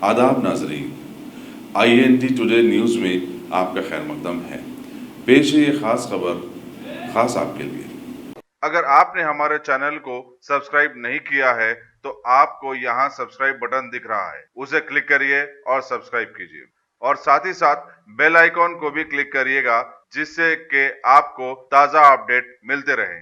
आदाब नाजरीन, INT today news में आपका खैर मकदम है। पेश है ये खास खबर खास आपके लिए। अगर आपने हमारे चैनल को सब्सक्राइब नहीं किया है तो आपको यहाँ सब्सक्राइब बटन दिख रहा है, उसे क्लिक करिए और सब्सक्राइब कीजिए और साथ ही साथ बेल आइकॉन को भी क्लिक करिएगा, जिससे कि आपको ताज़ा अपडेट मिलते रहें।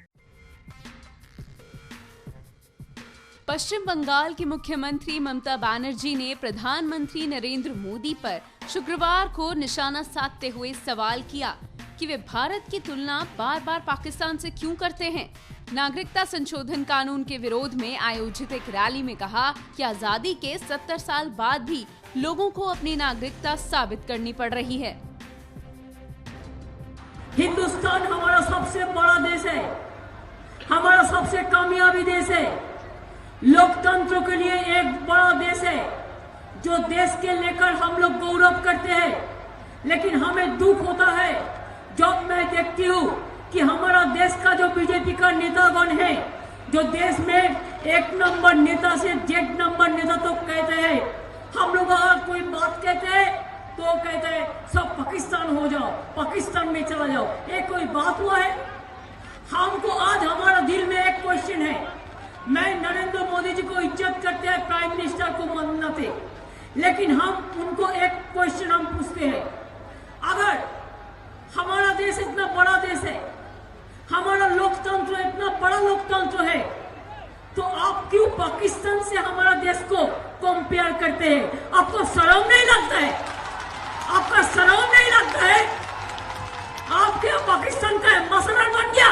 पश्चिम बंगाल की मुख्यमंत्री ममता बनर्जी ने प्रधानमंत्री नरेंद्र मोदी पर शुक्रवार को निशाना साधते हुए सवाल किया कि वे भारत की तुलना बार बार पाकिस्तान से क्यों करते हैं। नागरिकता संशोधन कानून के विरोध में आयोजित एक रैली में कहा कि आजादी के 70 साल बाद भी लोगों को अपनी नागरिकता साबित करनी पड़ रही है। हिंदुस्तान हमारा सबसे बड़ा देश है, हमारा सबसे कामयाबी देश है, लोकतंत्र के लिए एक बड़ा देश है, जो देश के लेकर हम लोग गौरव करते हैं। लेकिन हमें दुख होता है जब मैं देखती हूँ कि हमारा देश का जो बीजेपी का नेतागण है, जो देश में 1 नंबर नेता से Z नंबर नेता तो कहते हैं, हम लोग अगर कोई बात कहते हैं तो कहते हैं सब पाकिस्तान हो जाओ, पाकिस्तान में चला जाओ। ये कोई बात हुआ है? हमको आज हमारा दिल में एक क्वेश्चन है। मैं नरेंद्र मोदी जी को इज्जत करते हैं, प्राइम मिनिस्टर को मानते, लेकिन हम उनको एक क्वेश्चन हम पूछते हैं, अगर हमारा देश इतना बड़ा देश है, हमारा लोकतंत्र इतना बड़ा लोकतंत्र है, तो आप क्यों पाकिस्तान से हमारा देश को कंपेयर करते हैं? आपको शर्म नहीं लगता है? आपका शर्म नहीं लगता है? आप क्या पाकिस्तान का एम्बेसडर बन गया?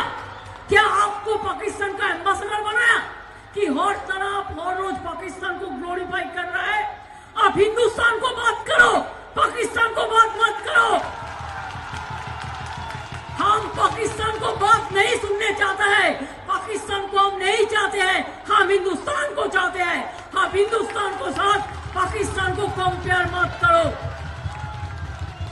क्या आपको पाकिस्तान का एम्बेसडर बनाया कि हर तरफ हर रोज पाकिस्तान को ग्लोरीफाई कर रहा है? आप हिंदुस्तान को बात करो, पाकिस्तान को बात मत करो। हम पाकिस्तान को बात नहीं सुनने चाहते हैं, पाकिस्तान को हम नहीं चाहते हैं, हम हिंदुस्तान को चाहते हैं। हम हिंदुस्तान को साथ पाकिस्तान को कंपेयर मत करो।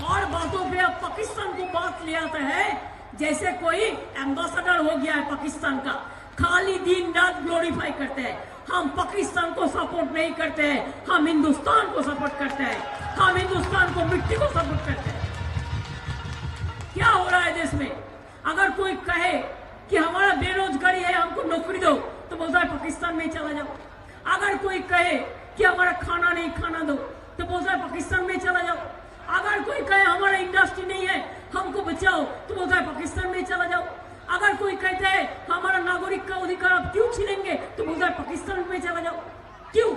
और बातों पे अब पाकिस्तान को बात ले आते हैं जैसे कोई एम्बेसडर हो गया है पाकिस्तान का, खाली दिन रात ग्लोरीफाई करते हैं। हम पाकिस्तान को सपोर्ट नहीं करते हैं, हम हिंदुस्तान को सपोर्ट करते हैं, हम हिंदुस्तान को मिट्टी को सपोर्ट करते हैं। क्या हो रहा है देश में? अगर कोई कहे कि हमारा बेरोजगारी है, हमको नौकरी दो, तो बोलता है पाकिस्तान में चला जाओ। अगर कोई कहे कि हमारा खाना नहीं खाना दो, तो बोलता है पाकिस्तान में चला जाओ। अगर कोई कहे हमारा इंडस्ट्री नहीं है, हमको बचाओ, तो बोलता है पाकिस्तान में चला जाओ। अगर कोई कहता है हमारा नागरिक का अधिकार आप क्यों छीनेंगे, तो बोलता है पाकिस्तान में चला जाओ। क्यों?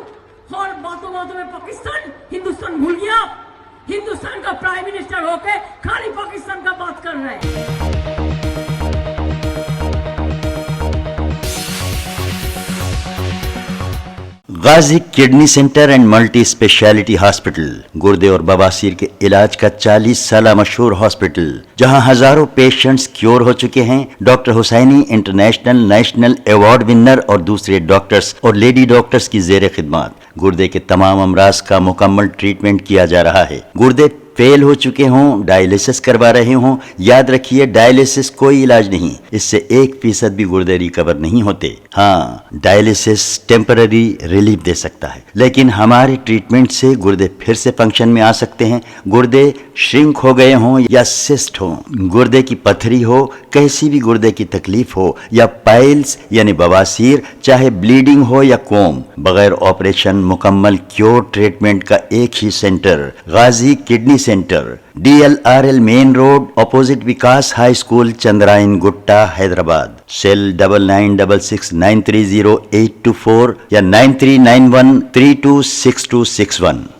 और बातों बातों में पाकिस्तान हिंदुस्तान भूल गया। आप हिंदुस्तान का प्राइम मिनिस्टर होकर खाली पाकिस्तान का बात कर रहे हैं। Ghazi kidney centre and multi speciality hospital, गुर्दे और बवासीर के इलाज का 40 साल मशहूर हॉस्पिटल, जहां हजारों पेशेंट्स क्योर हो चुके हैं। Doctor Husaini international national award winner और दूसरे डॉक्टर्स और लेडी डॉक्टर्स की जेर खिदमत गुर्दे के तमाम अमराज का मुकम्मल ट्रीटमेंट किया जा रहा है। गुर्दे फेल हो चुके हों, डायलिसिस करवा रहे हों, याद रखिए डायलिसिस कोई इलाज नहीं, इससे 1% भी गुर्दे रिकवर नहीं होते। हाँ, डायलिसिस टेम्पररी रिलीफ दे सकता है, लेकिन हमारे ट्रीटमेंट से गुर्दे फिर से फंक्शन में आ सकते हैं। गुर्दे श्रिंक हो गए हों या सिस्ट हो, गुर्दे की पथरी हो, कैसी भी गुर्दे की तकलीफ हो, या पाइल्स यानी बवासीर, चाहे ब्लीडिंग हो या कोम, बगैर ऑपरेशन मुकम्मल क्योर ट्रीटमेंट का एक ही centre, Ghazi kidney centre, DLRL main road, opposite Vikas high school, Chandrayangutta, Hyderabad. Cell 9966930824 या 9391326261।